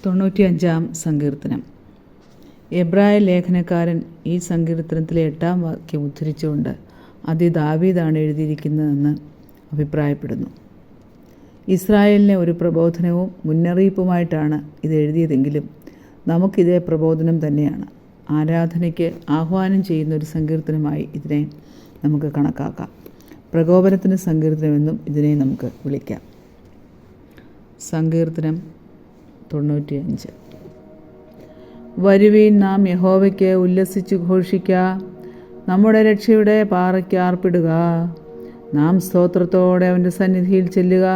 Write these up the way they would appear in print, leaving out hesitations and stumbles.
95 സങ്കീർത്തനം. എബ്രായ ലേഖനക്കാരൻ ഈ സങ്കീർത്തനത്തിലെ 8 വാക്യം ഉദ്ധരിച്ചുകൊണ്ട് അത് ദാവീദാണ് എഴുതിയിരിക്കുന്നതെന്ന് അഭിപ്രായപ്പെടുന്നു. ഇസ്രായേലിനെ ഒരു പ്രബോധനവും മുന്നറിയിപ്പുമായിട്ടാണ് ഇത് എഴുതിയതെങ്കിലും നമുക്കിതേ പ്രബോധനം തന്നെയാണ്. ആരാധനയ്ക്ക് ആഹ്വാനം ചെയ്യുന്ന ഒരു സങ്കീർത്തനമായി ഇതിനെ നമുക്ക് കണക്കാക്കാം. പ്രകോപനത്തിന് സങ്കീർത്തനമെന്നും ഇതിനെ നമുക്ക് വിളിക്കാം. സങ്കീർത്തനം 95. വരുവീൻ, നാം യഹോവയ്ക്ക് ഉല്ലസിച്ചു ഘോഷിക്ക, നമ്മുടെ രക്ഷയുടെ പാറയ്ക്ക് ആർപ്പിടുക. നാം സ്തോത്രത്തോടെ അവൻ്റെ സന്നിധിയിൽ ചെല്ലുക,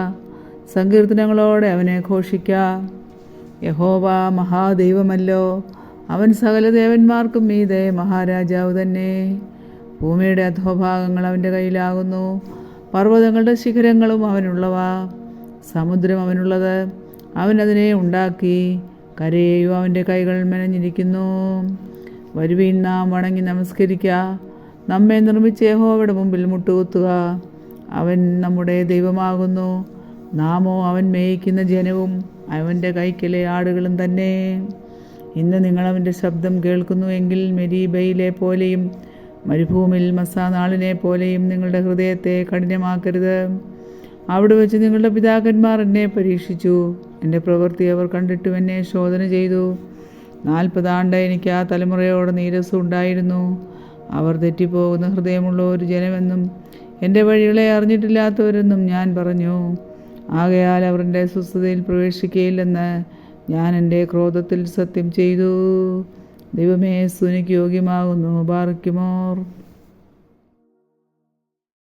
സങ്കീർത്തനങ്ങളോടെ അവനെ ഘോഷിക്ക. യഹോവ മഹാദൈവമല്ലോ, അവൻ സകല ദേവന്മാർക്കും മീതെ മഹാരാജാവ് തന്നെ. ഭൂമിയുടെ അധോഭാഗങ്ങൾ അവൻ്റെ കയ്യിലാകുന്നു, പർവ്വതങ്ങളുടെ ശിഖരങ്ങളും അവനുള്ളവ. സമുദ്രം അവനുള്ളത്, അവൻ അതിനെ ഉണ്ടാക്കി. കരയെയും അവൻ്റെ കൈകൾ മെനഞ്ഞിരിക്കുന്നു. വരുവീൻ, നാം വണങ്ങി നമസ്കരിക്ക, നമ്മെ നിർമ്മിച്ച യഹോവയുടെ മുമ്പിൽ മുട്ടുകുത്തുക. അവൻ നമ്മുടെ ദൈവമാകുന്നു, നാമോ അവൻ മേയിക്കുന്ന ജനവും അവൻ്റെ കൈക്കലെ ആടുകളും തന്നെ. ഇന്ന് നിങ്ങൾ അവൻ്റെ ശബ്ദം കേൾക്കുന്നുവെങ്കിൽ മെരീബയിലെ പോലെയും മരുഭൂമിയിൽ മസാ നാളിനെ പോലെയും നിങ്ങളുടെ ഹൃദയത്തെ കഠിനമാക്കരുത്. അവിടെ വെച്ച് നിങ്ങളുടെ പിതാക്കന്മാർ എന്നെ പരീക്ഷിച്ചു, എൻ്റെ പ്രവൃത്തി അവർ കണ്ടിട്ടും എന്നെ ശോധന ചെയ്തു. 40 ആണ്ട് എനിക്ക് ആ തലമുറയോട് നീരസം ഉണ്ടായിരുന്നു. അവർ തെറ്റിപ്പോകുന്ന ഹൃദയമുള്ള ഒരു ജനമെന്നും എൻ്റെ വഴികളെ അറിഞ്ഞിട്ടില്ലാത്തവരെന്നും ഞാൻ പറഞ്ഞു. ആകയാൽ അവർ എൻ്റെ സ്വസ്ഥതയിൽ പ്രവേശിക്കുകയില്ലെന്ന് ഞാൻ എൻ്റെ ക്രോധത്തിൽ സത്യം ചെയ്തു. ദൈവമേ, സ്തുതിക്ക് യോഗ്യമാകുന്നു. ബാറക്കുമോർ.